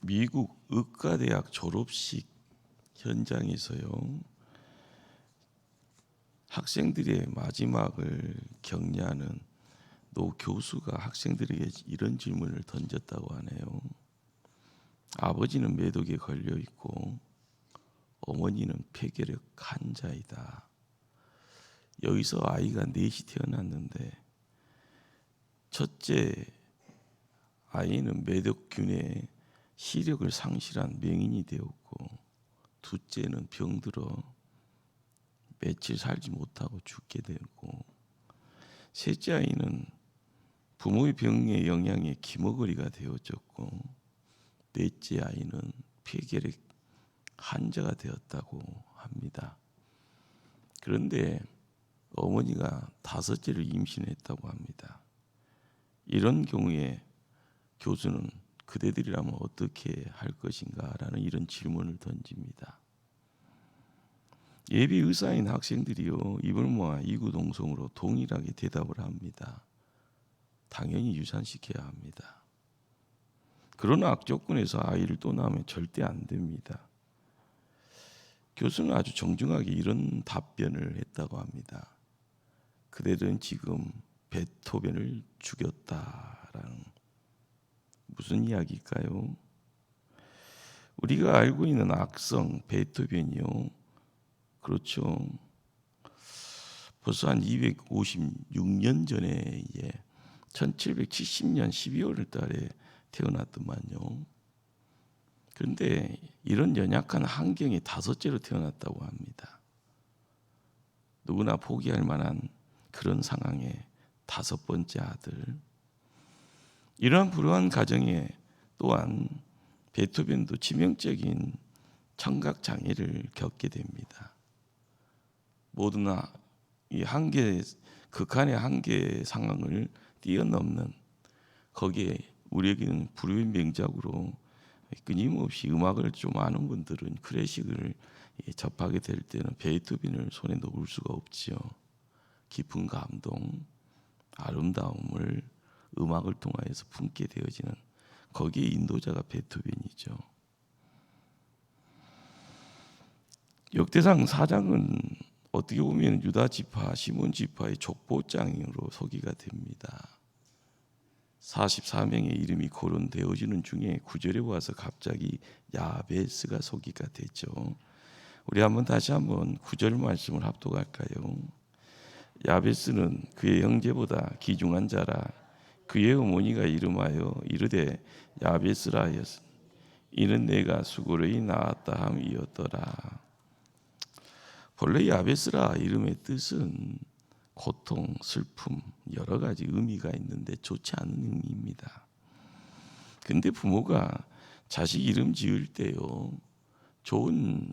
미국 의과대학 졸업식 현장에서요, 학생들의 마지막을 격려하는 노 교수가 학생들에게 이런 질문을 던졌다고 하네요. 아버지는 매독에 걸려 있고 어머니는 폐결핵 환자이다. 여기서 아이가 넷이 태어났는데 첫째 아이는 매독균에 시력을 상실한 맹인이 되었고, 둘째는 병들어 며칠 살지 못하고 죽게 되었고, 셋째 아이는 부모의 병의 영향에 기머거리가 되어졌고, 넷째 아이는 폐결핵 환자가 되었다고 합니다. 그런데 어머니가 다섯째를 임신했다고 합니다. 이런 경우에 교수는 그대들이라면 어떻게 할 것인가라는 이런 질문을 던집니다. 예비 의사인 학생들이요, 입을 모아 이구동성으로 동일하게 대답을 합니다. 당연히 유산시켜야 합니다. 그러나 악조건에서 아이를 또 낳으면 절대 안 됩니다. 교수는 아주 정중하게 이런 답변을 했다고 합니다. 그대들은 지금 베토벤을 죽였다라는, 무슨 이야기일까요? 우리가 알고 있는 악성 베토벤이요, 그렇죠, 벌써 한 256년 전에 1770년 12월 달에 태어났더만요. 그런데 이런 연약한 환경에 다섯째로 태어났다고 합니다. 누구나 포기할 만한 그런 상황에 다섯 번째 아들. 이러한 불우한 가정에 또한 베토벤도 치명적인 청각 장애를 겪게 됩니다. 모두나 이 한계, 극한의 한계 상황을 뛰어넘는, 거기에 우리에게는 불후의 명작으로 끊임없이 음악을 좀 아는 분들은 클래식을 접하게 될 때는 베토벤을 손에 놓을 수가 없지요. 깊은 감동, 아름다움을 음악을 통하여서 품게 되어지는, 거기에 인도자가 베토벤이죠. 역대상 4장은 어떻게 보면 유다 지파, 시몬 지파의 족보장으로 소개가 됩니다. 44명의 이름이 거론되어지는 중에 9절에 와서 갑자기 야베스가 소개가 되죠. 우리 다시 한번 9절 말씀을 합독할까요? 야베스는 그의 형제보다 귀중한 자라. 그의 어머니가 이름하여 이르되 야베스라 하였으니 이는 내가 수고로이 낳았다 함이었더라. 본래 야베스라 이름의 뜻은 고통, 슬픔, 여러 가지 의미가 있는데 좋지 않은 의미입니다. 근데 부모가 자식 이름 지을 때요, 좋은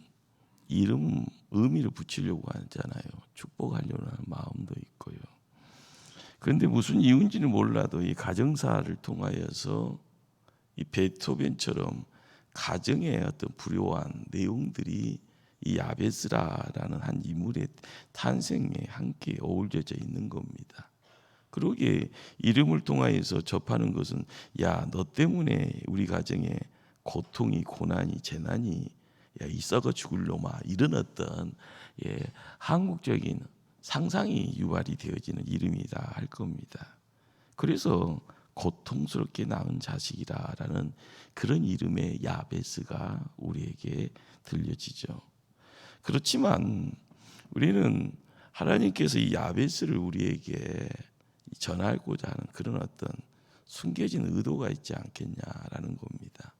이름, 의미를 붙이려고 하잖아요. 축복하려는 마음도 있고요. 그런데 무슨 이유인지는 몰라도 이 가정사를 통하여서 이 베토벤처럼 가정의 어떤 불효한 내용들이 이 야베스라라는 한 인물의 탄생에 함께 어울려져 있는 겁니다. 그러기에 이름을 통하여서 접하는 것은, 야, 너 때문에 우리 가정에 고통이, 고난이, 재난이, 야, 이 썩어 죽을 놈아, 이런 어떤 한국적인 상상이 유발이 되어지는 이름이라 할 겁니다. 그래서 고통스럽게 낳은 자식이라는 그런 이름의 야베스가 우리에게 들려지죠. 그렇지만 우리는 하나님께서 이 야베스를 우리에게 전하고자 하는 그런 어떤 숨겨진 의도가 있지 않겠냐라는 겁니다.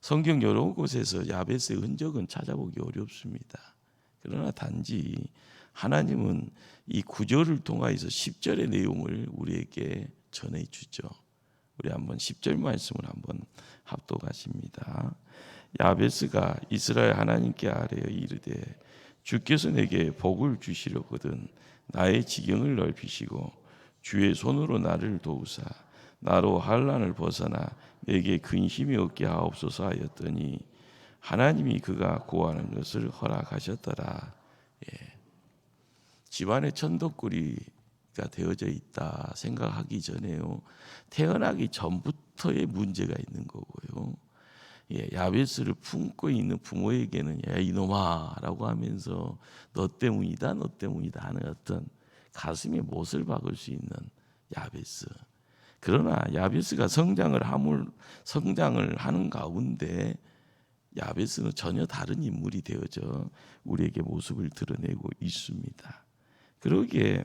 성경 여러 곳에서 야베스의 흔적은 찾아보기 어렵습니다. 그러나 단지 하나님은 이 9절을 통하여서 10절의 내용을 우리에게 전해주죠. 우리 한번 10절 말씀을 한번 합독하십니다. 야베스가 이스라엘 하나님께 아뢰어 이르되 주께서 내게 복을 주시려거든 나의 지경을 넓히시고 주의 손으로 나를 도우사 나로 환난을 벗어나 내게 근심이 없게 하옵소서 하였더니 하나님이 그가 구하는 것을 허락하셨더라. 집안에 천덕꾸리가 되어져 있다 생각하기 전에요, 태어나기 전부터의 문제가 있는 거고요. 야베스를 품고 있는 부모에게는 야 이놈아라고 하면서 너 때문이다 하는 어떤 가슴에 못을 박을 수 있는 야베스. 그러나 야베스가 성장을 하는 가운데 야베스는 전혀 다른 인물이 되어져 우리에게 모습을 드러내고 있습니다. 그러기에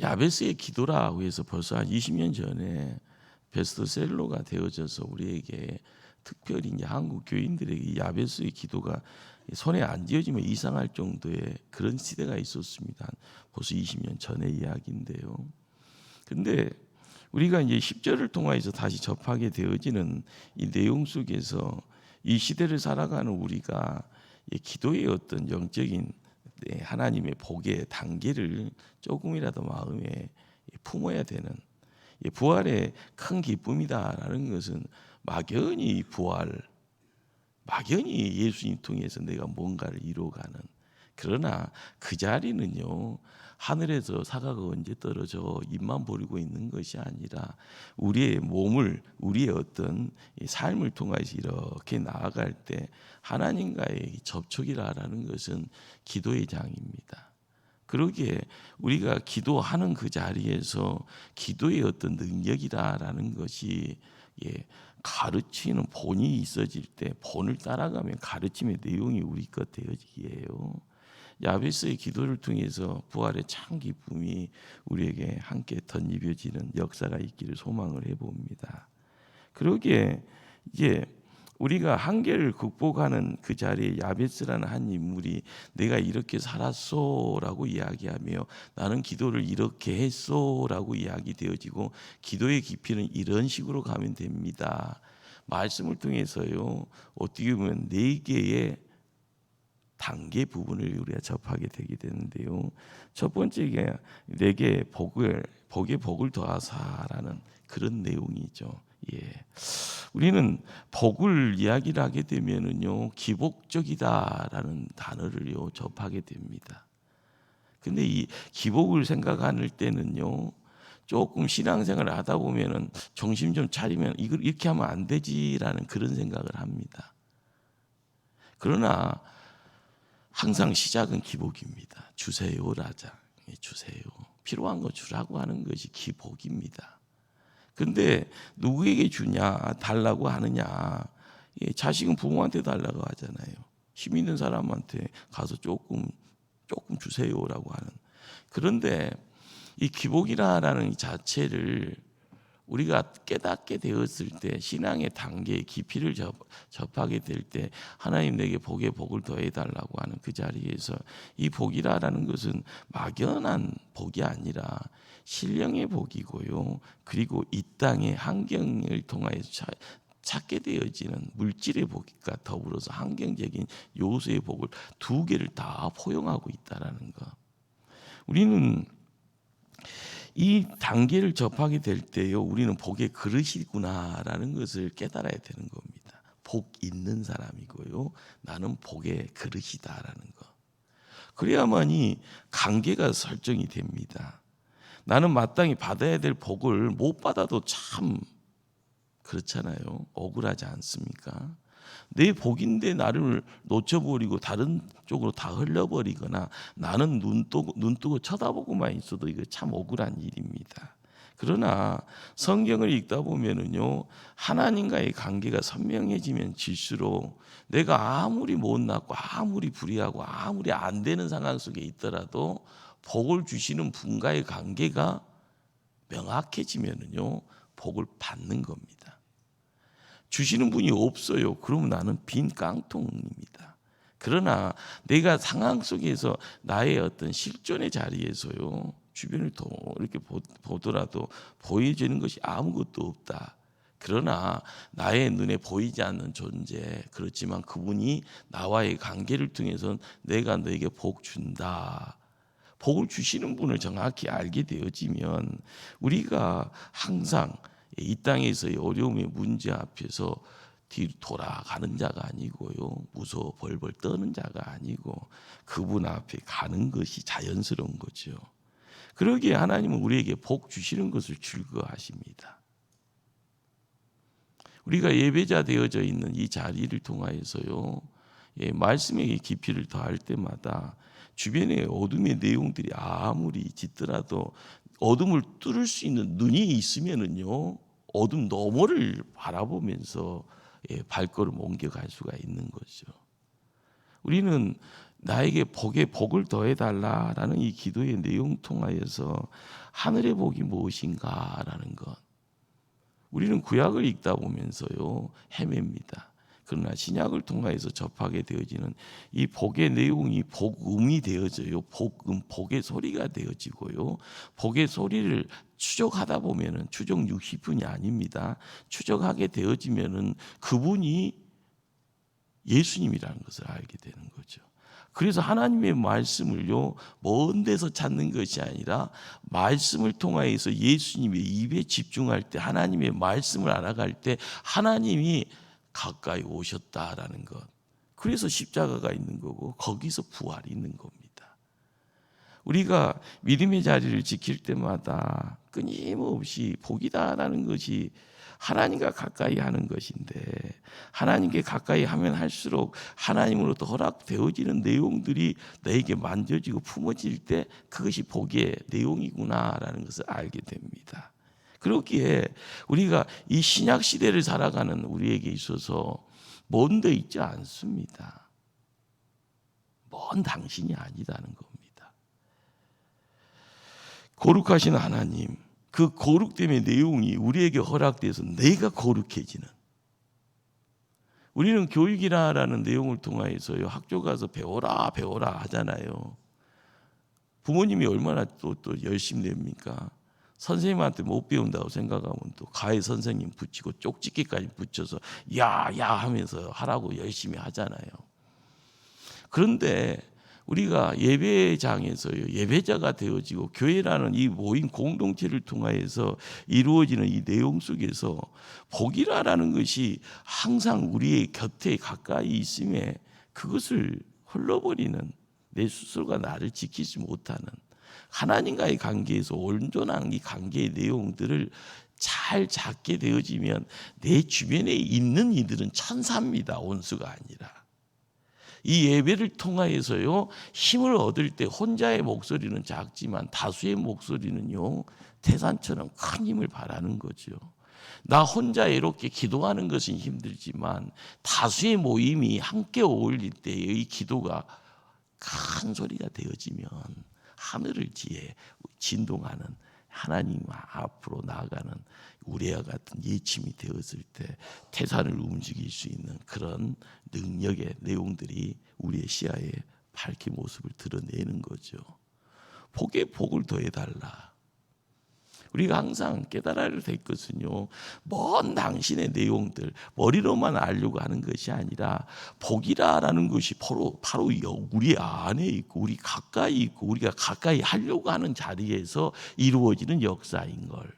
야베스의 기도라고 해서 벌써 한 20년 전에 베스트셀러가 되어져서 우리에게 특별히 이제 한국 교인들에게 이 야베스의 기도가 손에 안 쥐어지면 이상할 정도의 그런 시대가 있었습니다. 벌써 20년 전의 이야기인데요. 근데 우리가 이제 10절을 통해서 다시 접하게 되어지는 이 내용 속에서 이 시대를 살아가는 우리가 기도의 어떤 영적인 하나님의 복의 단계를 조금이라도 마음에 품어야 되는 부활의 큰 기쁨이다라는 것은 막연히 막연히 예수님 통해서 내가 뭔가를 이루어가는, 그러나 그 자리는요 하늘에서 사과가 언제 떨어져 입만 버리고 있는 것이 아니라 우리의 몸을, 우리의 어떤 삶을 통해서 이렇게 나아갈 때 하나님과의 접촉이라는 것은 기도의 장입니다. 그러기에 우리가 기도하는 그 자리에서 기도의 어떤 능력이라는 것이 가르치는 본이 있어질 때 본을 따라가면 가르침의 내용이 우리 것 되어지기에요. 야베스의 기도를 통해서 부활의 참 기쁨이 우리에게 함께 덧입혀지는 역사가 있기를 소망을 해봅니다. 그러기에 이제 우리가 한계를 극복하는 그 자리에 야베스라는 한 인물이 내가 이렇게 살았소라고 이야기하며 나는 기도를 이렇게 했소라고 이야기되어지고 기도의 깊이는 이런 식으로 가면 됩니다. 말씀을 통해서요 어떻게 보면 4개의 단계 부분을 우리가 접하게 되게 되는데요. 첫 번째가 내게 복의 복을 더하사라는 그런 내용이죠. 우리는 복을 이야기를 하게 되면은요 기복적이다라는 단어를요 접하게 됩니다. 근데 이 기복을 생각할 때는요 조금 신앙생활을 하다 보면은 정신 좀 차리면 이걸 이렇게 하면 안 되지라는 그런 생각을 합니다. 그러나 항상 시작은 기복입니다. 주세요 라자, 주세요. 필요한 거 주라고 하는 것이 기복입니다. 근데 누구에게 주냐, 달라고 하느냐. 자식은 부모한테 달라고 하잖아요. 힘 있는 사람한테 가서 조금 주세요라고 하는. 그런데 이 기복이라는 자체를 우리가 깨닫게 되었을 때 신앙의 단계의 깊이를 접하게 될 때 하나님 내게 복의 복을 더해달라고 하는 그 자리에서 이 복이라는 것은 막연한 복이 아니라 신령의 복이고요. 그리고 이 땅의 환경을 통하여서 찾게 되어지는 물질의 복과 더불어서 환경적인 요소의 복을 2개를 다 포용하고 있다는 것. 우리는 이 단계를 접하게 될 때요 우리는 복의 그릇이구나라는 것을 깨달아야 되는 겁니다. 복 있는 사람이고요 나는 복의 그릇이다라는 것. 그래야만이 관계가 설정이 됩니다. 나는 마땅히 받아야 될 복을 못 받아도 참 그렇잖아요. 억울하지 않습니까? 내 복인데 나를 놓쳐버리고 다른 쪽으로 다 흘려버리거나 나는 눈 뜨고 쳐다보고만 있어도 이거 참 억울한 일입니다. 그러나 성경을 읽다 보면은요 하나님과의 관계가 선명해지면 질수록 내가 아무리 못났고 아무리 불의하고 아무리 안 되는 상황 속에 있더라도 복을 주시는 분과의 관계가 명확해지면은요 복을 받는 겁니다. 주시는 분이 없어요. 그러면 나는 빈 깡통입니다. 그러나 내가 상황 속에서 나의 어떤 실존의 자리에서요 주변을 더 이렇게 보더라도 보여지는 것이 아무것도 없다. 그러나 나의 눈에 보이지 않는 존재, 그렇지만 그분이 나와의 관계를 통해서 내가 너에게 복 준다. 복을 주시는 분을 정확히 알게 되어지면 우리가 항상 이 땅에서의 어려움의 문제 앞에서 뒤로 돌아가는 자가 아니고요 무서워 벌벌 떠는 자가 아니고 그분 앞에 가는 것이 자연스러운 거죠. 그러기에 하나님은 우리에게 복 주시는 것을 즐거워하십니다. 우리가 예배자 되어져 있는 이 자리를 통하여서요, 말씀의 깊이를 더할 때마다 주변의 어둠의 내용들이 아무리 짙더라도 어둠을 뚫을 수 있는 눈이 있으면은요, 어둠 너머를 바라보면서 발걸음 옮겨갈 수가 있는 거죠. 우리는 나에게 복에 복을 더해달라라는 이 기도의 내용 통하여서 하늘의 복이 무엇인가라는 것, 우리는 구약을 읽다 보면서요 헤맵니다. 그러나 신약을 통하여서 접하게 되어지는 이 복의 내용이 복음이 되어져요. 복음, 복의 소리가 되어지고요. 복의 소리를 추적하다 보면은 추적 60분이 아닙니다. 추적하게 되어지면은 그분이 예수님이라는 것을 알게 되는 거죠. 그래서 하나님의 말씀을요, 먼 데서 찾는 것이 아니라 말씀을 통하여서 예수님의 입에 집중할 때, 하나님의 말씀을 알아갈 때 하나님이 가까이 오셨다라는 것. 그래서 십자가가 있는 거고 거기서 부활이 있는 겁니다. 우리가 믿음의 자리를 지킬 때마다 끊임없이 복이다라는 것이 하나님과 가까이 하는 것인데, 하나님께 가까이 하면 할수록 하나님으로부터 허락되어지는 내용들이 내게 만져지고 품어질 때 그것이 복의 내용이구나라는 것을 알게 됩니다. 그렇기에 우리가 이 신약 시대를 살아가는 우리에게 있어서 먼 데 있지 않습니다. 먼 당신이 아니다는 겁니다. 거룩하신 하나님, 그 거룩됨의 내용이 우리에게 허락돼서 내가 거룩해지는, 우리는 교육이라는 내용을 통하여서요, 학교 가서 배워라 하잖아요. 부모님이 얼마나 또 열심히 냅니까? 선생님한테 못 배운다고 생각하면 또 가해 선생님 붙이고 쪽집게까지 붙여서 야야 하면서 하라고 열심히 하잖아요. 그런데 우리가 예배장에서요, 예배자가 되어지고 교회라는 이 모임 공동체를 통하여서 이루어지는 이 내용 속에서 복이라는 것이 항상 우리의 곁에 가까이 있음에 그것을 흘러버리는, 내 스스로가 나를 지키지 못하는 하나님과의 관계에서 온전한 이 관계의 내용들을 잘 잡게 되어지면 내 주변에 있는 이들은 천사입니다. 원수가 아니라. 이 예배를 통하여서요, 힘을 얻을 때 혼자의 목소리는 작지만 다수의 목소리는요 태산처럼 큰 힘을 발하는 거죠. 나 혼자 이렇게 기도하는 것은 힘들지만 다수의 모임이 함께 어울릴 때의 이 기도가 큰 소리가 되어지면 하늘을 지혜 진동하는, 하나님 앞으로 나아가는 우레와 같은 예침이 되었을 때 태산을 움직일 수 있는 그런 능력의 내용들이 우리의 시야에 밝게 모습을 드러내는 거죠. 복에 복을 더해달라. 우리가 항상 깨달아야 될 것은요, 먼 당신의 내용들 머리로만 알려고 하는 것이 아니라 복이라는 것이 바로 우리 안에 있고 우리 가까이 있고 우리가 가까이 하려고 하는 자리에서 이루어지는 역사인 걸.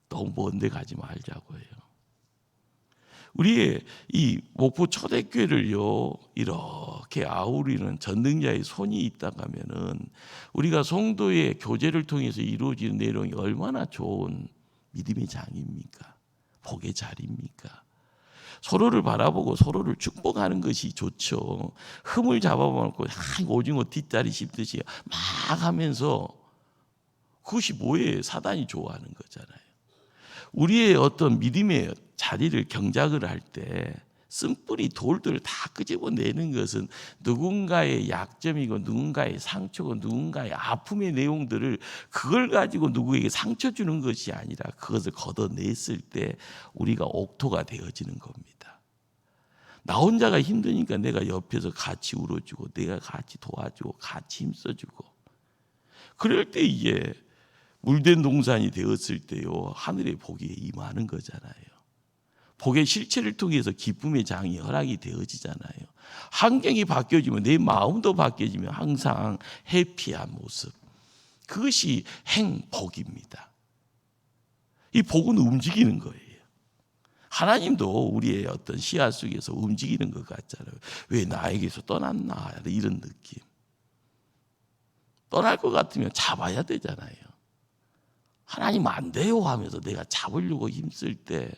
너무 먼 데 가지 말자고 해요. 우리의 이 목포 초대교회를요 이렇게 아우르는 전능자의 손이 있다고 하면은 우리가 성도의 교제를 통해서 이루어지는 내용이 얼마나 좋은 믿음의 장입니까? 복의 자리입니까? 서로를 바라보고 서로를 축복하는 것이 좋죠. 흠을 잡아먹고 오징어 뒷다리 씹듯이 막 하면서 그것이 뭐예요? 사단이 좋아하는 거잖아요. 우리의 어떤 믿음의 자리를 경작을 할 때 쓴뿌리 돌들을 다 끄집어내는 것은 누군가의 약점이고 누군가의 상처고 누군가의 아픔의 내용들을 그걸 가지고 누구에게 상처 주는 것이 아니라 그것을 걷어냈을 때 우리가 옥토가 되어지는 겁니다. 나 혼자가 힘드니까 내가 옆에서 같이 울어주고 내가 같이 도와주고 같이 힘써주고, 그럴 때 이제 물된 동산이 되었을 때요 하늘의 복이 임하는 거잖아요. 복의 실체를 통해서 기쁨의 장이 허락이 되어지잖아요. 환경이 바뀌어지면 내 마음도 바뀌어지면 항상 해피한 모습, 그것이 행복입니다. 이 복은 움직이는 거예요. 하나님도 우리의 어떤 시야 속에서 움직이는 것 같잖아요. 왜 나에게서 떠났나 이런 느낌. 떠날 것 같으면 잡아야 되잖아요. 하나님 안 돼요 하면서 내가 잡으려고 힘쓸 때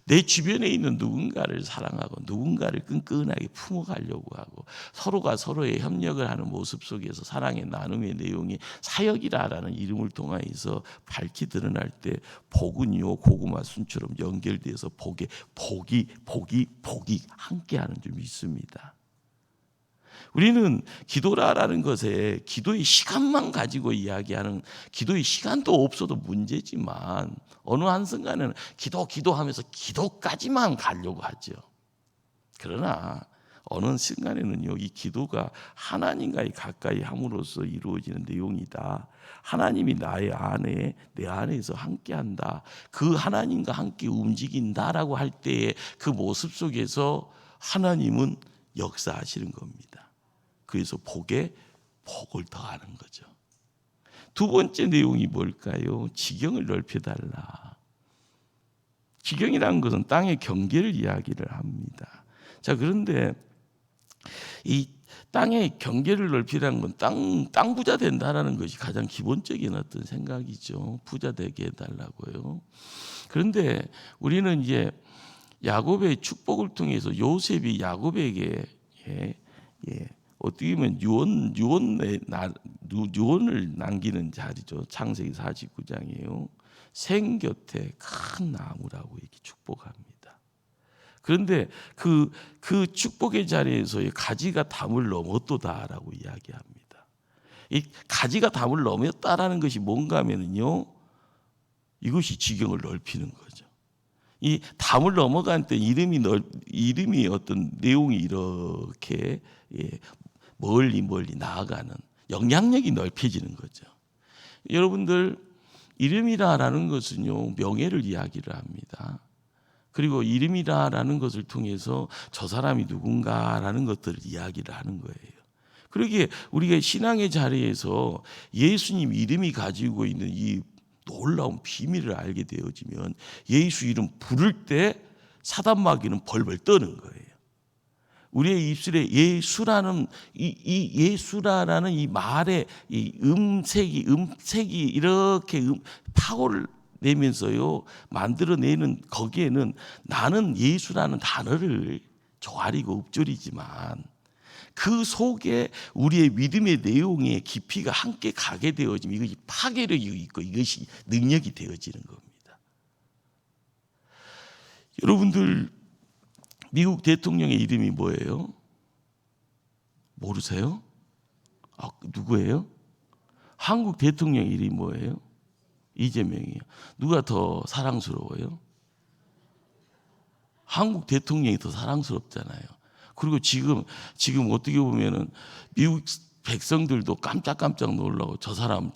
내 주변에 있는 누군가를 사랑하고 누군가를 끈끈하게 품어가려고 하고 서로가 서로의 협력을 하는 모습 속에서 사랑의 나눔의 내용이 사역이라는 이름을 통하여서 밝히 드러날 때 복은요 고구마 순처럼 연결돼서 복이 함께하는 줄 믿습니다. 우리는 기도라는 것에 기도의 시간만 가지고 이야기하는, 기도의 시간도 없어도 문제지만 어느 한순간에는 기도하면서 기도까지만 가려고 하죠. 그러나 어느 순간에는요, 이 기도가 하나님과의 가까이 함으로써 이루어지는 내용이다. 하나님이 나의 안에, 내 안에서 함께한다. 그 하나님과 함께 움직인다라고 할 때의 그 모습 속에서 하나님은 역사하시는 겁니다. 그래서 복에 복을 더하는 거죠. 두 번째 내용이 뭘까요? 지경을 넓혀달라. 지경이라는 것은 땅의 경계를 이야기를 합니다. 자, 그런데 이 땅의 경계를 넓히라는 건 땅 부자 된다라는 것이 가장 기본적인 어떤 생각이죠. 부자 되게 해달라고요. 그런데 우리는 이제 야곱의 축복을 통해서 요셉이 야곱에게 어떻게 보면 유언을 남기는 자리죠. 창세기 49장이에요. 생 곁에 큰 나무라고 이렇게 축복합니다. 그런데 그 축복의 자리에서의 가지가 담을 넘었도다라고 이야기합니다. 이 가지가 담을 넘었다라는 것이 뭔가 하면요, 이것이 지경을 넓히는 거죠. 이 담을 넘어간 때 이름이 어떤 내용이 이렇게 멀리 나아가는 영향력이 넓혀지는 거죠. 여러분들, 이름이라는 것은요, 명예를 이야기를 합니다. 그리고 이름이라는 것을 통해서 저 사람이 누군가라는 것들을 이야기를 하는 거예요. 그러기에 우리가 신앙의 자리에서 예수님 이름이 가지고 있는 이 놀라운 비밀을 알게 되어지면 예수 이름 부를 때 사단 마귀는 벌벌 떠는 거예요. 우리의 입술에 예수라는 예수라는 이 말의 이 음색이 이렇게 파워를 내면서요 만들어내는, 거기에는 나는 예수라는 단어를 조아리고 읊조리지만 그 속에 우리의 믿음의 내용의 깊이가 함께 가게 되어지면 이것이 파괴력이 있고 이것이 능력이 되어지는 겁니다. 여러분들, 미국 대통령의 이름이 뭐예요? 모르세요? 누구예요? 한국 대통령의 이름이 뭐예요? 이재명이에요. 누가 더 사랑스러워요? 한국 대통령이 더 사랑스럽잖아요. 그리고 지금 어떻게 보면은 미국 백성들도 깜짝깜짝 놀라고 저 사람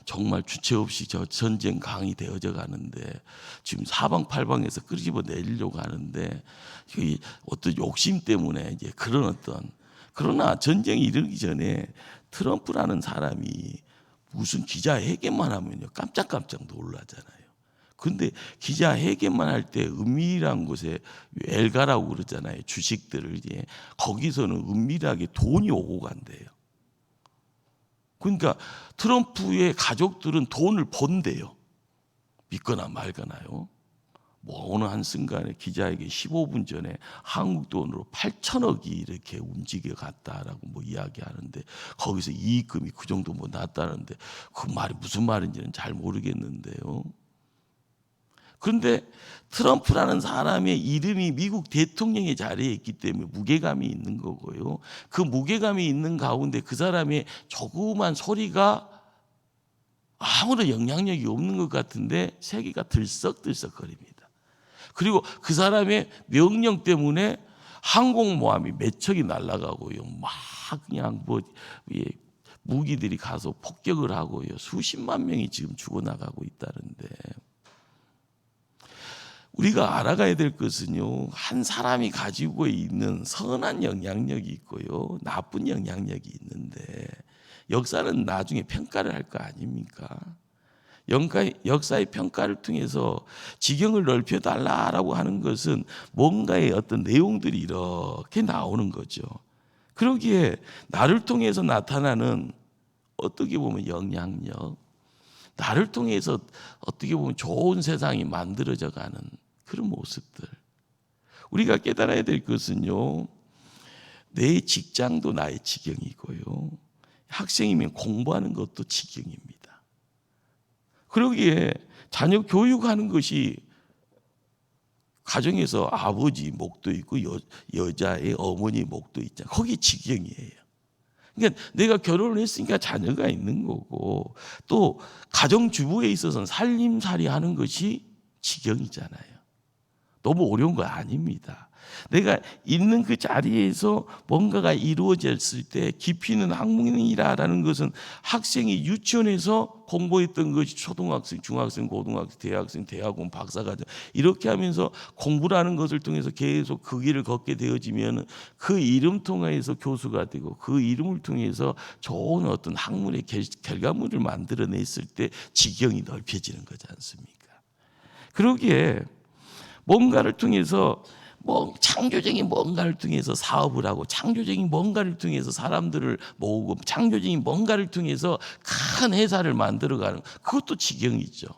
정말 주체 없이 저 전쟁 강이 되어져 가는데 지금 사방팔방에서 끄집어 내리려고 하는데 어떤 욕심 때문에 이제 그런 어떤, 그러나 전쟁이 이르기 전에 트럼프라는 사람이 무슨 기자회견만 하면요 깜짝깜짝 놀라잖아요. 근데 기자회견만 할 때 은밀한 곳에 엘가라고 그러잖아요. 주식들을 이제 거기서는 은밀하게 돈이 오고 간대요. 그러니까 트럼프의 가족들은 돈을 번대요. 믿거나 말거나요. 뭐 어느 한순간에 기자에게 15분 전에 한국 돈으로 8천억이 이렇게 움직여 갔다라고 뭐 이야기하는데 거기서 이익금이 그 정도 뭐 났다는데 그 말이 무슨 말인지는 잘 모르겠는데요. 그런데 트럼프라는 사람의 이름이 미국 대통령의 자리에 있기 때문에 무게감이 있는 거고요. 그 무게감이 있는 가운데 그 사람의 조그만 소리가 아무런 영향력이 없는 것 같은데 세계가 들썩들썩거립니다. 그리고 그 사람의 명령 때문에 항공모함이 몇 척이 날아가고요. 막 그냥 무기들이 가서 폭격을 하고요. 수십만 명이 지금 죽어나가고 있다는데, 우리가 알아가야 될 것은요, 한 사람이 가지고 있는 선한 영향력이 있고요, 나쁜 영향력이 있는데 역사는 나중에 평가를 할 거 아닙니까? 역사의 평가를 통해서 지경을 넓혀달라라고 하는 것은 뭔가의 어떤 내용들이 이렇게 나오는 거죠. 그러기에 나를 통해서 나타나는 어떻게 보면 영향력, 나를 통해서 어떻게 보면 좋은 세상이 만들어져 가는 그런 모습들. 우리가 깨달아야 될 것은요, 내 직장도 나의 지경이고요, 학생이면 공부하는 것도 지경입니다. 그러기에 자녀 교육하는 것이 가정에서 아버지 목도 있고 여자의 어머니 목도 있잖아요. 거기 지경이에요. 그러니까 내가 결혼을 했으니까 자녀가 있는 거고, 또 가정주부에 있어서는 살림살이 하는 것이 지경이잖아요. 너무 어려운 거 아닙니다. 내가 있는 그 자리에서 뭔가가 이루어졌을 때 깊이 있는 학문이라는 것은 학생이 유치원에서 공부했던 것이 초등학생, 중학생, 고등학생, 대학생, 대학원, 박사과정 이렇게 하면서 공부라는 것을 통해서 계속 그 길을 걷게 되어지면 그 이름 통해서 교수가 되고 그 이름을 통해서 좋은 어떤 학문의 결과물을 만들어냈을 때 지경이 넓혀지는 거지 않습니까? 그러기에 뭔가를 통해서 창조적인 뭔가를 통해서 사업을 하고, 창조적인 뭔가를 통해서 사람들을 모으고, 창조적인 뭔가를 통해서 큰 회사를 만들어가는 그것도 지경이죠.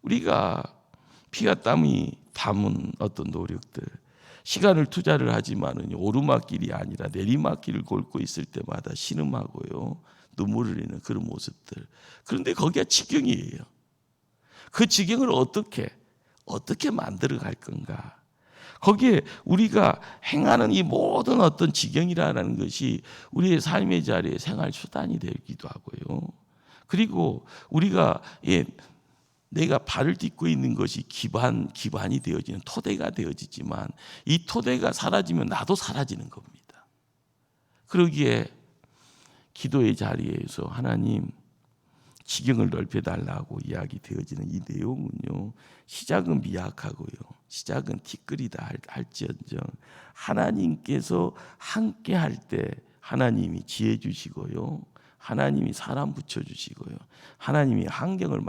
우리가 피와 땀이 담은 어떤 노력들, 시간을 투자를 하지만은 오르막길이 아니라 내리막길을 걷고 있을 때마다 신음하고요, 눈물을 흘리는 그런 모습들. 그런데 거기가 지경이에요. 그 지경을 어떻게 만들어 갈 건가? 거기에 우리가 행하는 이 모든 어떤 지경이라는 것이 우리의 삶의 자리에 생활 수단이 되기도 하고요. 그리고 우리가 내가 발을 딛고 있는 것이 기반이 되어지는 토대가 되어지지만 이 토대가 사라지면 나도 사라지는 겁니다. 그러기에 기도의 자리에서 하나님 지경을 넓혀달라고 이야기되어지는 이 내용은요, 시작은 미약하고요, 시작은 티끌이다 할지언정 하나님께서 함께 할 때 하나님이 지혜 주시고요, 하나님이 사람 붙여주시고요, 하나님이 환경을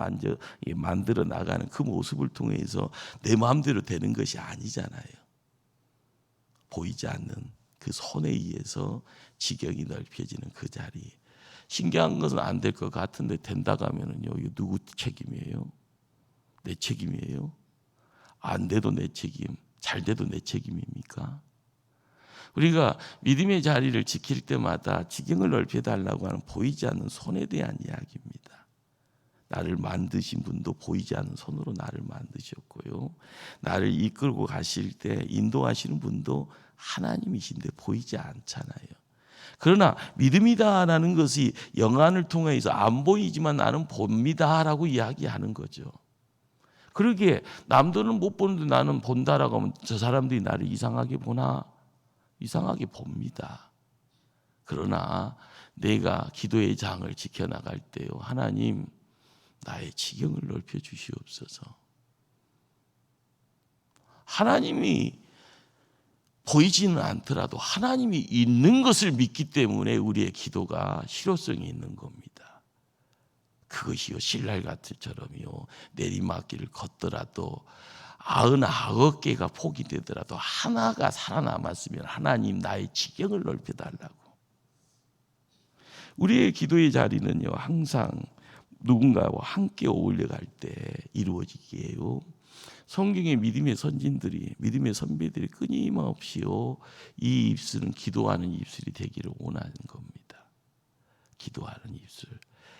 만들어 나가는 그 모습을 통해서 내 마음대로 되는 것이 아니잖아요. 보이지 않는 그 손에 의해서 지경이 넓혀지는 그 자리. 신기한 것은 안 될 것 같은데 된다고 하면은요, 이거 누구 책임이에요? 내 책임이에요? 안 돼도 내 책임, 잘 돼도 내 책임입니까? 우리가 믿음의 자리를 지킬 때마다 지경을 넓혀달라고 하는 보이지 않는 손에 대한 이야기입니다. 나를 만드신 분도 보이지 않는 손으로 나를 만드셨고요, 나를 이끌고 가실 때 인도하시는 분도 하나님이신데 보이지 않잖아요. 그러나 믿음이다라는 것이 영안을 통해서 안 보이지만 나는 봅니다라고 이야기하는 거죠. 그러기에 남들은 못 보는데 나는 본다라고 하면 저 사람들이 나를 이상하게 보나? 이상하게 봅니다. 그러나 내가 기도의 장을 지켜나갈 때요, 하나님 나의 지경을 넓혀 주시옵소서. 하나님이 보이지는 않더라도 하나님이 있는 것을 믿기 때문에 우리의 기도가 실효성이 있는 겁니다. 그것이요, 신랄 같을처럼요, 내리막길을 걷더라도 99개가 포기되더라도 하나가 살아남았으면 하나님 나의 지경을 넓혀달라고. 우리의 기도의 자리는요, 항상 누군가와 함께 어울려 갈 때 이루어지기에요, 성경의 믿음의 선진들이, 믿음의 선배들이 끊임없이요, 이 입술은 기도하는 입술이 되기를 원하는 겁니다. 기도하는 입술.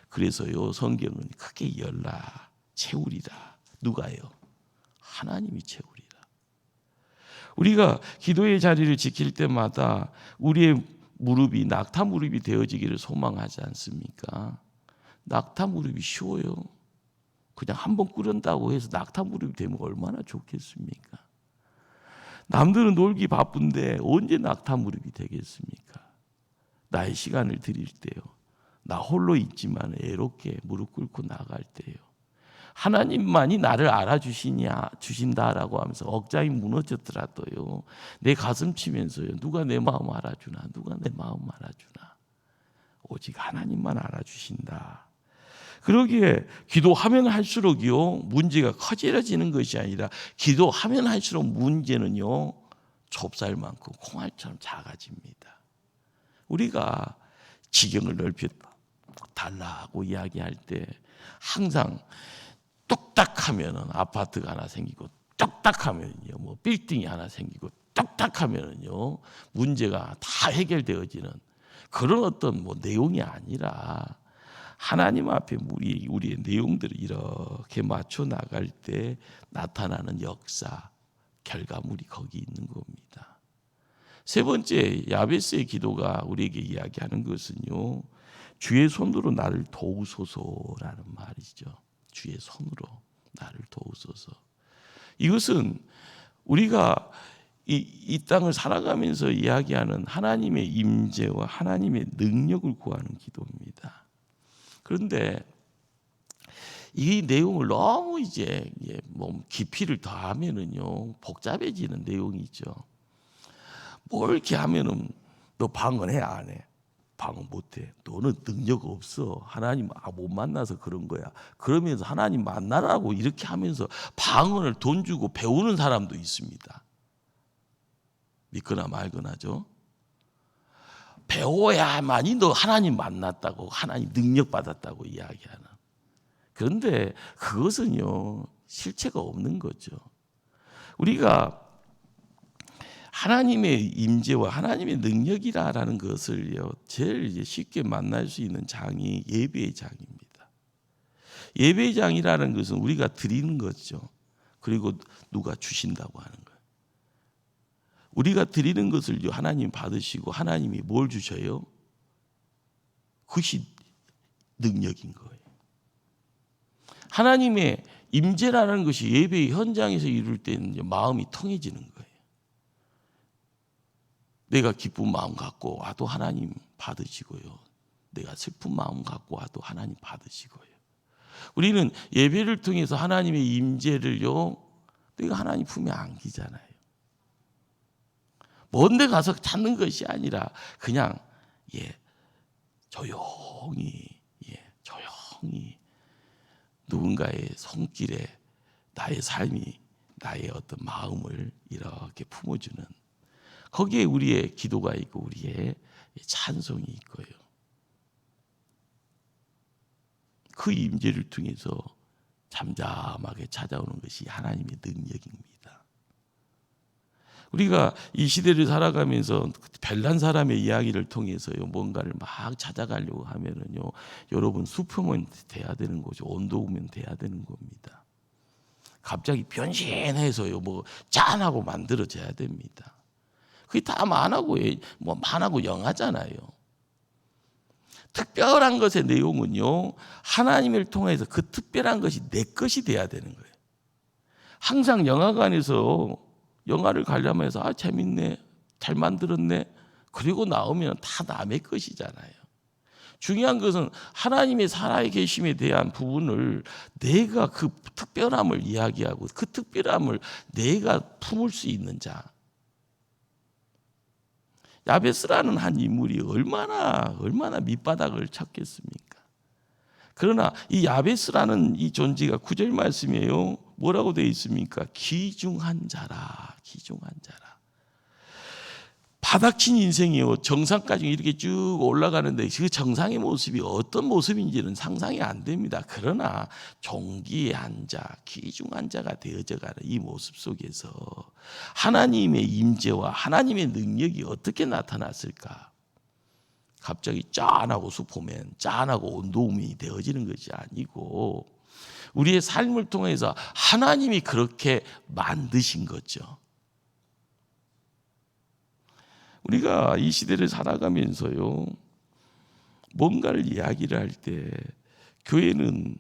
그래서요, 성경은 크게 열라 채우리라. 누가요? 하나님이 채우리라. 우리가 기도의 자리를 지킬 때마다 우리의 무릎이 낙타 무릎이 되어지기를 소망하지 않습니까? 낙타 무릎이 쉬워요. 그냥 한번 꿇은다고 해서 낙타 무릎이 되면 얼마나 좋겠습니까? 남들은 놀기 바쁜데 언제 낙타 무릎이 되겠습니까? 나의 시간을 드릴 때요, 나 홀로 있지만 애롭게 무릎 꿇고 나갈 때요, 하나님만이 나를 주신다라고 하면서 억장이 무너졌더라도요, 내 가슴 치면서요, 누가 내 마음 알아주나, 누가 내 마음 알아주나, 오직 하나님만 알아주신다. 그러기에 기도하면 할수록요, 문제가 커져지는 것이 아니라 기도하면 할수록 문제는요, 좁쌀 많고 콩알처럼 작아집니다. 우리가 지경을 달라고 이야기할 때 항상 뚝딱하면은 아파트가 하나 생기고 뚝딱하면요 뭐 빌딩이 하나 생기고 뚝딱하면은요 문제가 다 해결되어지는 그런 어떤 뭐 내용이 아니라 하나님 앞에 우리의 내용들을 이렇게 맞춰 나갈 때 나타나는 역사, 결과물이 거기 있는 겁니다. 세 번째, 야베스의 기도가 우리에게 이야기하는 것은요, 주의 손으로 나를 도우소서라는 말이죠. 주의 손으로 나를 도우소서. 이것은 우리가 이 땅을 살아가면서 이야기하는 하나님의 임재와 하나님의 능력을 구하는 기도입니다. 그런데 이 내용을 너무 이제 뭐 깊이를 더하면은요 복잡해지는 내용이죠. 뭘 이렇게 하면은 너 방언해 안 해? 방언 못해. 너는 능력 없어. 하나님 못 만나서 그런 거야. 그러면서 하나님 만나라고 이렇게 하면서 방언을 돈 주고 배우는 사람도 있습니다. 믿거나 말거나죠. 배워야만이 너 하나님 만났다고 하나님 능력 받았다고 이야기하는. 그런데 그것은요 실체가 없는 거죠. 우리가 하나님의 임재와 하나님의 능력이라는 것을요 제일 쉽게 만날 수 있는 장이 예배의 장입니다. 예배의 장이라는 것은 우리가 드리는 거죠. 그리고 누가 주신다고 하는 거예요. 우리가 드리는 것을 하나님 받으시고 하나님이 뭘 주셔요? 그것이 능력인 거예요. 하나님의 임재라는 것이 예배의 현장에서 이룰 때는 마음이 통해지는 거예요. 내가 기쁜 마음 갖고 와도 하나님 받으시고요. 내가 슬픈 마음 갖고 와도 하나님 받으시고요. 우리는 예배를 통해서 하나님의 임재를요 내가 하나님 품에 안기잖아요. 먼 데 가서 찾는 것이 아니라 그냥 조용히 누군가의 손길에 나의 삶이 나의 어떤 마음을 이렇게 품어주는 거기에 우리의 기도가 있고 우리의 찬송이 있고요. 그 임재를 통해서 잠잠하게 찾아오는 것이 하나님의 능력입니다. 우리가 이 시대를 살아가면서 별난 사람의 이야기를 통해서요 뭔가를 막 찾아가려고 하면은요 여러분 수표면 돼야 되는 거죠. 온도면 돼야 되는 겁니다. 갑자기 변신해서요 뭐 짠하고 만들어져야 됩니다. 그게 다 만하고 영하잖아요. 특별한 것의 내용은요 하나님을 통해서 그 특별한 것이 내 것이 돼야 되는 거예요. 항상 영화관에서 영화를 관람해서 재밌네, 잘 만들었네, 그리고 나오면 다 남의 것이잖아요. 중요한 것은 하나님의 살아계심에 대한 부분을 내가 그 특별함을 이야기하고 그 특별함을 내가 품을 수 있는 자. 야베스라는 한 인물이 얼마나 밑바닥을 쳤겠습니까? 그러나 이 야베스라는 이 존재가 9절 말씀이에요. 뭐라고 되어 있습니까? 귀중한 자라. 바닥친 인생이요. 정상까지 이렇게 쭉 올라가는데 그 정상의 모습이 어떤 모습인지는 상상이 안 됩니다. 그러나 존귀한 자, 귀중한 자가 되어져가는 이 모습 속에서 하나님의 임재와 하나님의 능력이 어떻게 나타났을까? 갑자기 짠하고 슈퍼맨, 짠하고 온도우먼이 되어지는 것이 아니고 우리의 삶을 통해서 하나님이 그렇게 만드신 거죠. 우리가 이 시대를 살아가면서요 뭔가를 이야기를 할 때 교회는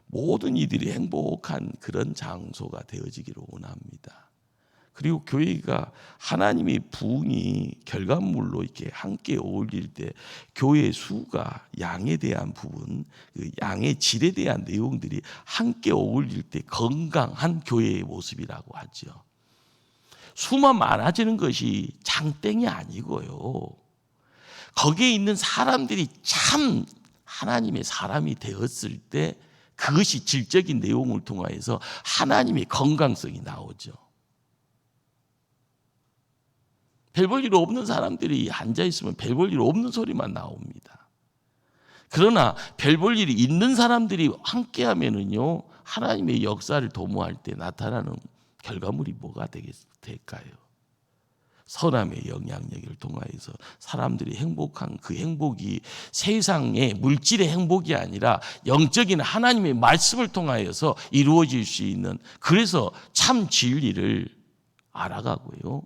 모든 이들이 행복한 그런 장소가 되어지기를 원합니다. 그리고 교회가 하나님의 부흥이 결과물로 이렇게 함께 어울릴 때 교회의 수가 양에 대한 부분, 양의 질에 대한 내용들이 함께 어울릴 때 건강한 교회의 모습이라고 하죠. 수만 많아지는 것이 장땡이 아니고요. 거기에 있는 사람들이 참 하나님의 사람이 되었을 때 그것이 질적인 내용을 통하여서 하나님의 건강성이 나오죠. 별 볼 일 없는 사람들이 앉아있으면 별 볼 일 없는 소리만 나옵니다. 그러나 별 볼 일이 있는 사람들이 함께하면은요, 하나님의 역사를 도모할 때 나타나는 결과물이 뭐가 될까요? 선함의 영향력을 통하여서 사람들이 행복한 그 행복이 세상의 물질의 행복이 아니라 영적인 하나님의 말씀을 통하여서 이루어질 수 있는, 그래서 참 진리를 알아가고요,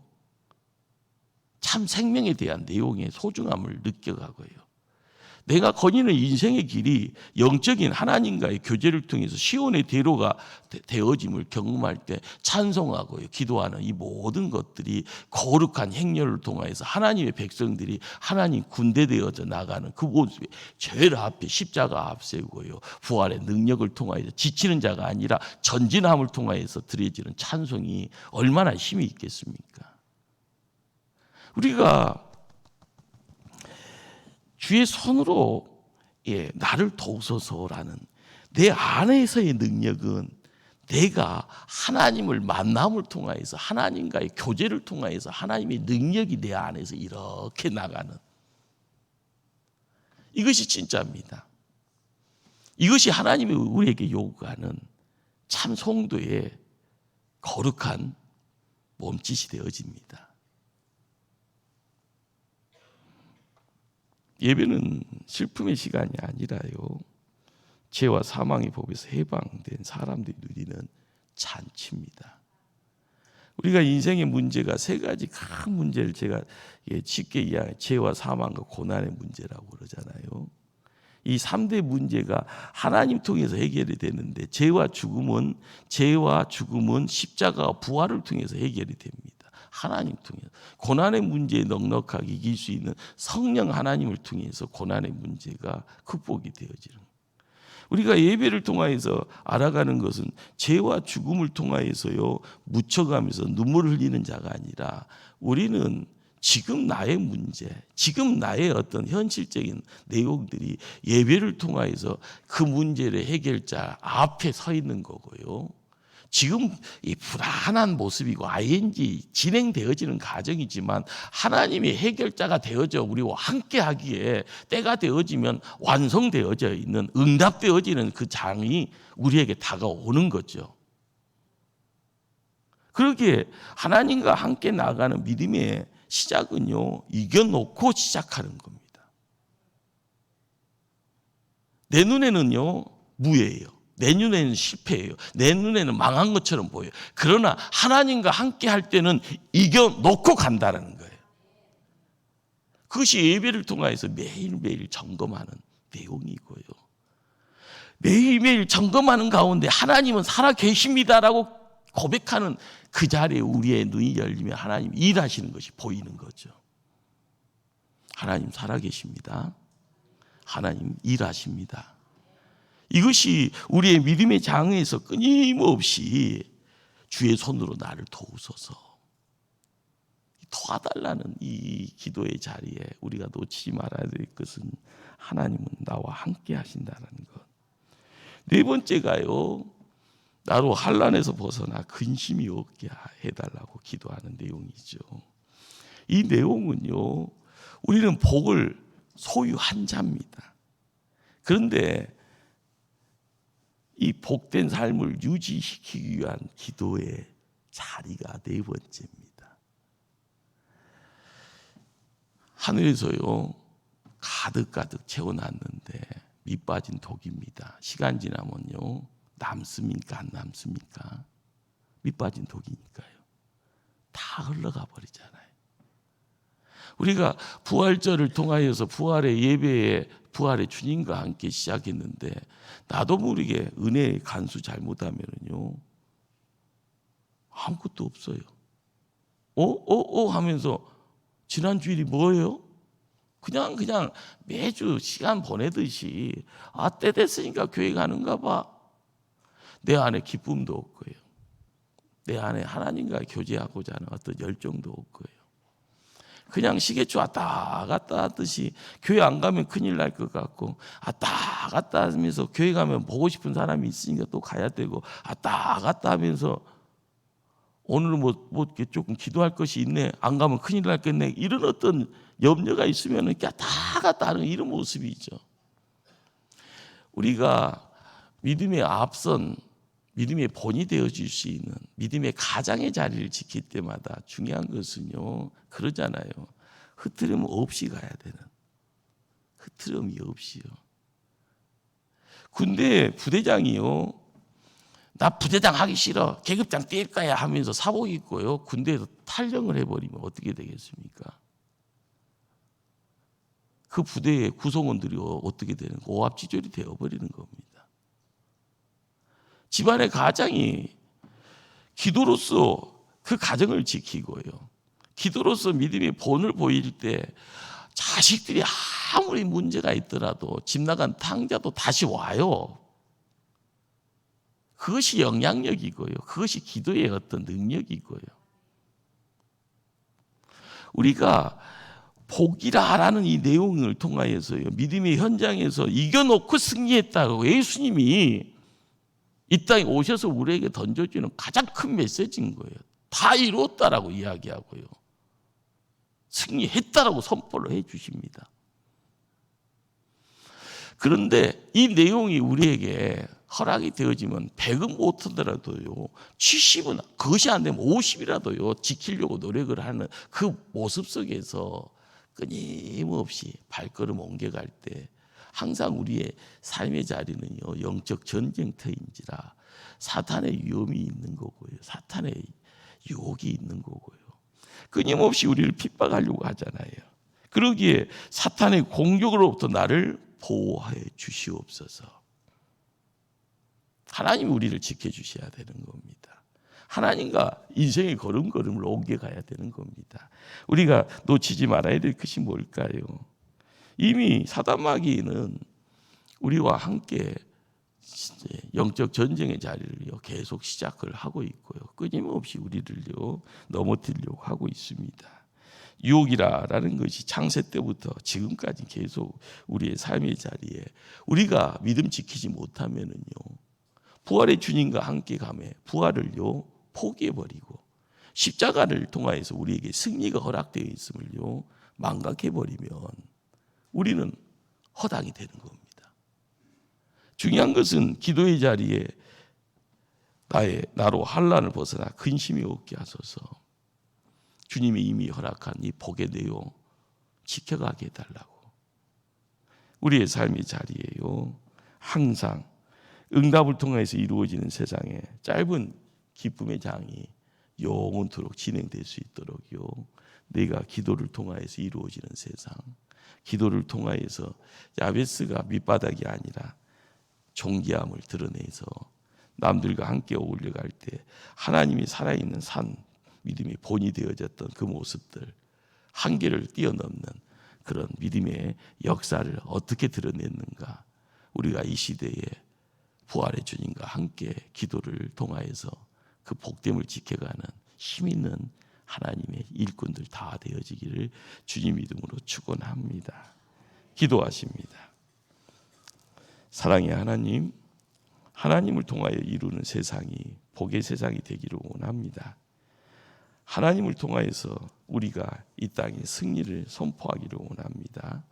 참 생명에 대한 내용의 소중함을 느껴가고요, 내가 거니는 인생의 길이 영적인 하나님과의 교제를 통해서 시온의 대로가 되어짐을 경험할 때 찬송하고요, 기도하는 이 모든 것들이 거룩한 행렬을 통해서 하나님의 백성들이 하나님 군대 되어져 나가는 그 모습이 제일 앞에 십자가 앞세우고요, 부활의 능력을 통하여서 지치는 자가 아니라 전진함을 통하여서 드려지는 찬송이 얼마나 힘이 있겠습니까? 우리가 주의 손으로 나를 도우소서라는 내 안에서의 능력은 내가 하나님을 만남을 통하여서 하나님과의 교제를 통하여서 하나님의 능력이 내 안에서 이렇게 나가는, 이것이 진짜입니다. 이것이 하나님이 우리에게 요구하는 참 성도의 거룩한 몸짓이 되어집니다. 예배는 슬픔의 시간이 아니라요, 죄와 사망의 법에서 해방된 사람들이 누리는 잔치입니다. 우리가 인생의 문제가 세 가지 큰 문제를 제가 쉽게 이해하는 죄와 사망과 고난의 문제라고 그러잖아요. 이 3대 문제가 하나님 통해서 해결이 되는데, 죄와 죽음은 십자가와 부활을 통해서 해결이 됩니다. 하나님 통해서. 고난의 문제에 넉넉하게 이길 수 있는 성령 하나님을 통해서 고난의 문제가 극복이 되어지는, 우리가 예배를 통하여서 알아가는 것은 죄와 죽음을 통하여서요, 묻혀가면서 눈물을 흘리는 자가 아니라 우리는 지금 나의 문제, 지금 나의 어떤 현실적인 내용들이 예배를 통하여서 그 문제를 해결자 앞에 서 있는 거고요, 지금 이 불안한 모습이고 ING 진행되어지는 과정이지만 하나님이 해결자가 되어져 우리와 함께하기에 때가 되어지면 완성되어져 있는, 응답되어지는 그 장이 우리에게 다가오는 거죠. 그러기에 하나님과 함께 나가는 믿음의 시작은요, 이겨놓고 시작하는 겁니다. 내 눈에는요, 무예예요. 내 눈에는 실패예요. 내 눈에는 망한 것처럼 보여요. 그러나 하나님과 함께 할 때는 이겨놓고 간다는 거예요. 그것이 예배를 통해서 매일매일 점검하는 내용이고요, 매일매일 점검하는 가운데 하나님은 살아 계십니다라고 고백하는 그 자리에 우리의 눈이 열리면 하나님 일하시는 것이 보이는 거죠. 하나님 살아 계십니다. 하나님 일하십니다. 이것이 우리의 믿음의 장에서 끊임없이 주의 손으로 나를 도우소서, 도와달라는 이 기도의 자리에 우리가 놓치지 말아야 될 것은 하나님은 나와 함께 하신다는 것. 네 번째가요, 나로 환난에서 벗어나 근심이 없게 해달라고 기도하는 내용이죠. 이 내용은요, 우리는 복을 소유한 자입니다. 그런데 이 복된 삶을 유지시키기 위한 기도의 자리가 네 번째입니다. 하늘에서요, 가득가득 채워놨는데 밑 빠진 독입니다. 시간 지나면요, 남습니까 안 남습니까? 밑 빠진 독이니까요. 다 흘러가 버리잖아요. 우리가 부활절을 통하여서 부활의 예배에 부활의 주님과 함께 시작했는데, 나도 모르게 은혜의 간수 잘못하면요, 아무것도 없어요. 하면서 지난 주일이 뭐예요? 그냥 매주 시간 보내듯이 때 됐으니까 교회 가는가 봐. 내 안에 기쁨도 없고요, 내 안에 하나님과 교제하고자 하는 어떤 열정도 없고요, 그냥 시계추 왔다 갔다 하듯이 교회 안 가면 큰일 날 것 같고, 왔다 갔다 하면서 교회 가면 보고 싶은 사람이 있으니까 또 가야 되고, 왔다 갔다 하면서 오늘은 뭐 조금 기도할 것이 있네, 안 가면 큰일 났겠네, 이런 어떤 염려가 있으면 왔다 갔다 하는 이런 모습이죠. 우리가 믿음의 앞선 믿음의 본이 되어줄 수 있는 믿음의 가장의 자리를 지킬 때마다 중요한 것은요, 그러잖아요. 흐트름 없이 가야 되는, 흐트름이 없이요. 군대 부대장이요, 나 부대장 하기 싫어, 계급장 뛸 거야 하면서 사복 입고요, 군대에서 탈영을 해버리면 어떻게 되겠습니까? 그 부대의 구성원들이 어떻게 되는, 오합지졸이 되어버리는 겁니다. 집안의 가장이 기도로서 그 가정을 지키고요, 기도로서 믿음의 본을 보일 때 자식들이 아무리 문제가 있더라도 집 나간 탕자도 다시 와요. 그것이 영향력이고요, 그것이 기도의 어떤 능력이고요. 우리가 복이라라는 이 내용을 통하여서요, 믿음의 현장에서 이겨놓고 승리했다고 예수님이 이 땅에 오셔서 우리에게 던져주는 가장 큰 메시지인 거예요. 다 이루었다라고 이야기하고요, 승리했다라고 선포를 해 주십니다. 그런데 이 내용이 우리에게 허락이 되어지면 100은 못하더라도요, 70은, 그것이 안 되면 50이라도요 지키려고 노력을 하는 그 모습 속에서 끊임없이 발걸음 옮겨갈 때 항상 우리의 삶의 자리는요, 영적 전쟁터인지라 사탄의 위험이 있는 거고요, 사탄의 유혹이 있는 거고요, 끊임없이 우리를 핍박하려고 하잖아요. 그러기에 사탄의 공격으로부터 나를 보호하여 주시옵소서. 하나님이 우리를 지켜주셔야 되는 겁니다. 하나님과 인생의 걸음걸음을 옮겨가야 되는 겁니다. 우리가 놓치지 말아야 될 것이 뭘까요? 이미 사단 마귀는 우리와 함께 영적 전쟁의 자리를 계속 시작을 하고 있고요, 끊임없이 우리를요 넘어뜨리려고 하고 있습니다. 유혹이라는 것이 창세 때부터 지금까지 계속 우리의 삶의 자리에 우리가 믿음 지키지 못하면은요, 부활의 주님과 함께 가매 부활을요 포기해버리고 십자가를 통하여서 우리에게 승리가 허락되어 있음을요 망각해버리면 우리는 허당이 되는 겁니다. 중요한 것은 기도의 자리에 나로 환난을 벗어나 근심이 없게 하소서. 주님이 이미 허락한 이 복의 내용 지켜가게 해달라고. 우리의 삶의 자리에요, 항상 응답을 통해서 이루어지는 세상에 짧은 기쁨의 장이 영원토록 진행될 수 있도록요, 내가 기도를 통하여서 이루어지는 세상, 기도를 통하여서 야베스가 밑바닥이 아니라 존귀함을 드러내서 남들과 함께 어울려갈 때 하나님이 살아있는 산, 믿음의 본이 되어졌던 그 모습들, 한계를 뛰어넘는 그런 믿음의 역사를 어떻게 드러냈는가. 우리가 이 시대에 부활의 주님과 함께 기도를 통하여서 그 복됨을 지켜가는 힘 있는 하나님의 일꾼들 다 되어지기를 주님 이름으로 축원합니다. 기도하십니다. 사랑의 하나님, 하나님을 통하여 이루는 세상이 복의 세상이 되기를 원합니다. 하나님을 통하여서 우리가 이 땅에 승리를 선포하기를 원합니다.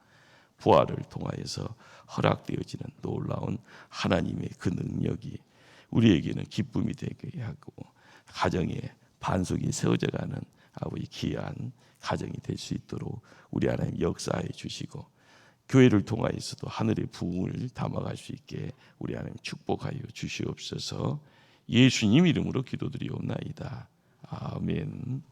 부활을 통하여서 허락되어지는 놀라운 하나님의 그 능력이 우리에게는 기쁨이 되게 하고 가정에 반석이 세워져가는 아버지 귀한 가정이 될 수 있도록 우리 하나님 역사해 주시고 교회를 통하여서도 하늘의 부흥을 담아갈 수 있게 우리 하나님 축복하여 주시옵소서. 예수님 이름으로 기도드리옵나이다. 아멘.